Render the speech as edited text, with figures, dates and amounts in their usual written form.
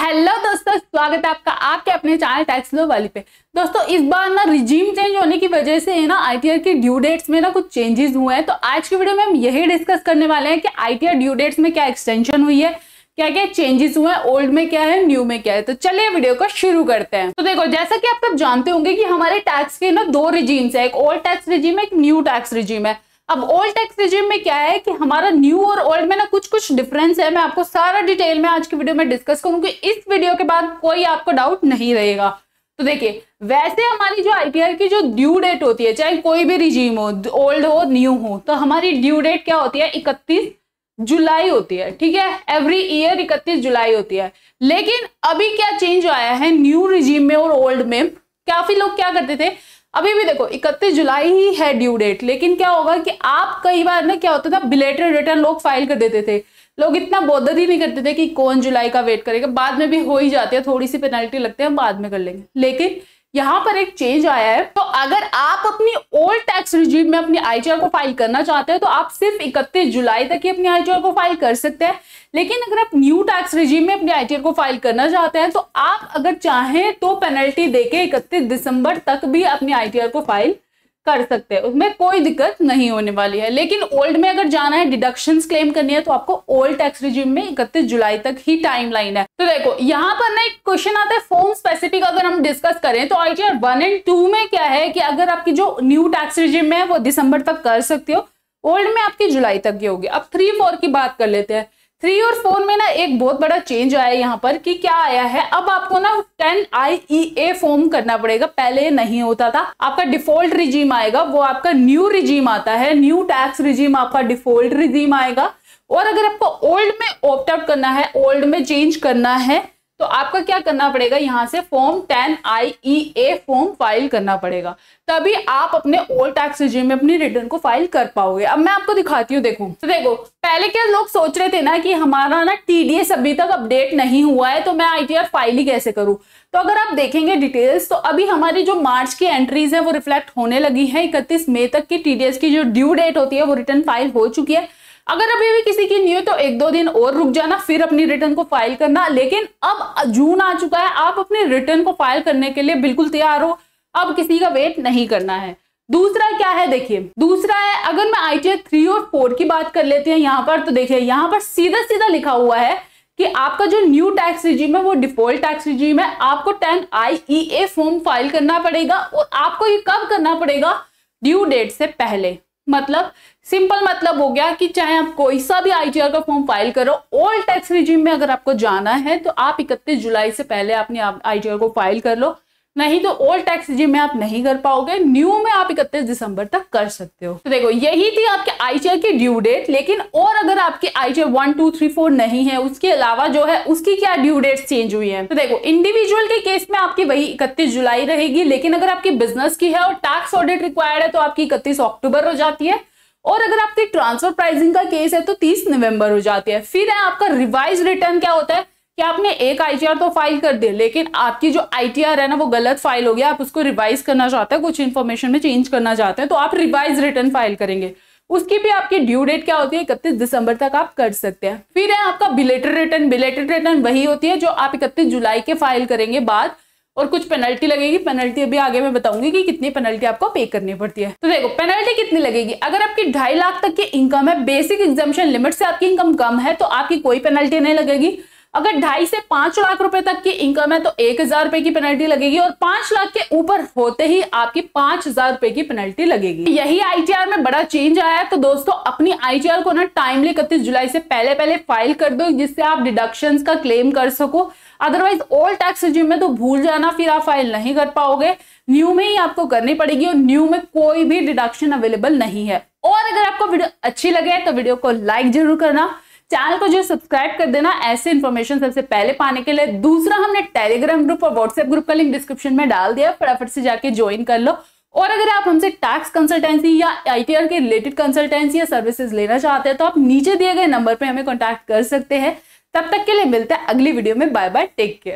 Hello दोस्तों, स्वागत है आपका आपके अपने चैनल टैक्स लो वाली पे। दोस्तों इस बार ना रिजीम चेंज होने की वजह से ना आईटीआर की ड्यू डेट्स में ना कुछ चेंजेस हुए हैं। तो आज की वीडियो में हम यही डिस्कस करने वाले हैं कि आईटीआर ड्यू डेट्स में क्या एक्सटेंशन हुई है, क्या क्या चेंजेस हुए हैं, ओल्ड में क्या है, न्यू में क्या है। तो चलिए वीडियो को शुरू करते हैं। तो देखो, जैसा कि आप सब जानते होंगे कि हमारे टैक्स के ना दो रिजीम्स है, एक ओल्ड टैक्स रिजीम है, एक न्यू टैक्स रिजीम है। अब ओल्ड टैक्स रिजीम में क्या है कि हमारा न्यू और ओल्ड में ना कुछ डिफरेंस है। मैं आपको सारा डिटेल में आज की वीडियो में डिस्कस करूंगी। इस वीडियो के बाद कोई आपको डाउट नहीं रहेगा। तो देखिए, वैसे हमारी जो आईटीआर की जो ड्यू डेट होती है, चाहे कोई भी रिजीम हो, ओल्ड हो न्यू हो, तो हमारी ड्यू डेट क्या होती है, 31 जुलाई होती है। ठीक है, एवरी ईयर 31 जुलाई होती है। लेकिन अभी क्या चेंज आया है न्यू रिजीम में और ओल्ड में, काफी लोग क्या करते थे, अभी भी देखो 31 जुलाई ही है ड्यू डेट, लेकिन क्या होगा कि आप कई बार ना क्या होता था, बिलेटेड रिटर्न लोग फाइल कर देते थे। लोग इतना बोदर ही नहीं करते थे कि कौन जुलाई का वेट करेगा, बाद में भी हो ही जाती है, थोड़ी सी पेनल्टी लगती है, हम बाद में कर लेंगे। लेकिन यहाँ पर एक चेंज आया है। तो अगर आप अपनी ओल्ड टैक्स रिजीम में अपनी आईटीआर को फाइल करना चाहते हैं तो आप सिर्फ 31 जुलाई तक ही अपनी आईटीआर को फाइल कर सकते हैं। लेकिन अगर आप न्यू टैक्स रिजीम में अपनी आईटीआर को फाइल करना चाहते हैं तो आप अगर चाहें तो पेनल्टी देके 31 दिसंबर तक भी अपनी आईटीआर को फाइल कर सकते हैं, उसमें कोई दिक्कत नहीं होने वाली है। लेकिन ओल्ड में अगर जाना है, डिडक्शंस क्लेम करनी है, तो आपको ओल्ड टैक्स रिजीम में 31 जुलाई तक ही टाइम लाइन है। तो देखो यहाँ पर ना एक क्वेश्चन आता है फॉर्म स्पेसिफिक। अगर हम डिस्कस करें तो आईटीआर 1 और 2 में क्या है कि अगर आपकी जो न्यू टैक्स रिजीम में है वो दिसंबर तक कर सकते हो, ओल्ड में आपकी जुलाई तक की होगी। अब 3, 4 की बात कर लेते हैं। 3 और 4 में ना एक बहुत बड़ा चेंज आया है यहाँ पर कि क्या आया है, अब आपको ना 10 IEA फॉर्म करना पड़ेगा। पहले नहीं होता था, आपका डिफॉल्ट रिजीम आएगा, वो आपका न्यू रिजीम आता है, न्यू टैक्स रिजीम आपका डिफॉल्ट रिजीम आएगा। और अगर आपको ओल्ड में ऑप्ट आउट करना है, ओल्ड में चेंज करना है, तो आपका क्या करना पड़ेगा, यहाँ से फॉर्म 10 IEA फॉर्म फाइल करना पड़ेगा, तभी आप अपने ओल्ड टैक्स रिजीम में अपनी रिटर्न को फाइल कर पाओगे। अब मैं आपको दिखाती हूँ। देखो, तो देखो पहले क्या लोग सोच रहे थे ना कि हमारा ना TDS अभी तक अपडेट नहीं हुआ है, तो मैं आईटीआर फाइल ही कैसे करूँ। तो अगर आप देखेंगे डिटेल्स, तो अभी हमारी जो मार्च की एंट्रीज है वो रिफ्लेक्ट होने लगी है। 31 मई तक की TDS की जो ड्यू डेट होती है वो रिटर्न फाइल हो चुकी है। अगर अभी भी किसी की न्यू तो 1-2 दिन और रुक जाना, फिर अपनी रिटर्न को फाइल करना। लेकिन अब जून आ चुका है, आप अपनी रिटर्न को फाइल करने के लिए बिल्कुल तैयार हो, अब किसी का वेट नहीं करना है। दूसरा क्या है, देखिए दूसरा है, अगर मैं आईटीआर 3 और 4 की बात कर लेते हैं यहाँ पर, तो देखिए यहाँ पर सीधा सीधा लिखा हुआ है कि आपका जो न्यू टैक्स रिजीम है वो डिफॉल्ट टैक्स रिजीम है। आपको 10 IEA फॉर्म फाइल करना पड़ेगा, और आपको ये कब करना पड़ेगा, ड्यू डेट से पहले। मतलब सिंपल मतलब हो गया कि चाहे आप कोई सा भी आईटीआर का फॉर्म फाइल करो, ओल्ड टैक्स रिजीम में अगर आपको जाना है तो आप 31 जुलाई से पहले अपनी आईटीआर को फाइल कर लो, नहीं तो ओल्ड टैक्स रिजीम में आप नहीं कर पाओगे। न्यू में आप 31 दिसंबर तक कर सकते हो। तो देखो यही थी आपके आईटीआर की ड्यू डेट। लेकिन और अगर आपकी आईटीआर 1, 2, 3, 4 नहीं है, उसके अलावा जो है उसकी क्या ड्यू डेट चेंज हुई है। तो देखो इंडिविजुअल के केस में आपकी वही 31 जुलाई रहेगी। लेकिन अगर आपकी बिजनेस की है और टैक्स ऑडिट रिक्वायर्ड है तो आपकी 31 अक्टूबर हो जाती है। और अगर आपकी ट्रांसफर प्राइसिंग का केस है तो 30 नवंबर हो जाती है। फिर है आपका रिवाइज रिटर्न। क्या होता है कि आपने एक आईटीआर तो फाइल कर दिया, लेकिन आपकी जो आईटीआर है ना वो गलत फाइल हो गया, आप उसको रिवाइज करना चाहते हैं, कुछ इन्फॉर्मेशन में चेंज करना चाहते हैं, तो आप रिवाइज रिटर्न फाइल करेंगे। उसकी भी आपकी ड्यू डेट क्या होती है, 31 दिसंबर तक आप कर सकते हैं। फिर है आपका बिलेटेड रिटर्न। बिलेटेड रिटर्न वही होती है जो आप 31 जुलाई के फाइल करेंगे बाद, और कुछ पेनल्टी लगेगी। पेनल्टी अभी आगे मैं बताऊंगी कि कितनी पेनल्टी आपको पे करनी पड़ती है। तो देखो पेनल्टी कितनी लगेगी, अगर आपकी 2.5 लाख तक की इनकम है, बेसिक एग्जम्पशन लिमिट से आपकी इनकम कम है, तो आपकी कोई पेनल्टी नहीं लगेगी। अगर 2.5 से 5 लाख रुपए तक की इनकम है तो 1000 रुपए की पेनल्टी लगेगी, और 5 लाख के ऊपर होते ही आपकी 5000 रुपए की पेनल्टी लगेगी। यही आईटीआर में बड़ा चेंज आया है। तो दोस्तों अपनी आईटीआर को ना टाइमली 31 जुलाई से पहले फाइल कर दो, जिससे आप डिडक्शंस का क्लेम कर सको। अदरवाइज ओल्ड टैक्स रिजीम में तो भूल जाना, फिर आप फाइल नहीं कर पाओगे। न्यू में ही आपको करनी पड़ेगी, और न्यू में कोई भी डिडक्शन अवेलेबल नहीं है। और अगर आपको वीडियो अच्छी लगे तो वीडियो को लाइक जरूर करना, चैनल को जो सब्सक्राइब कर देना ऐसे इन्फॉर्मेशन सबसे पहले पाने के लिए। दूसरा, हमने टेलीग्राम ग्रुप और व्हाट्सएप ग्रुप का लिंक डिस्क्रिप्शन में डाल दिया, फटाफट से जाके ज्वाइन कर लो। और अगर आप हमसे टैक्स कंसल्टेंसी या आईटीआर के रिलेटेड कंसल्टेंसी या सर्विसेज लेना चाहते हैं तो आप नीचे दिए गए नंबर पे हमें कॉन्टैक्ट कर सकते हैं। तब तक के लिए मिलते हैं अगली वीडियो में। Bye bye, take care.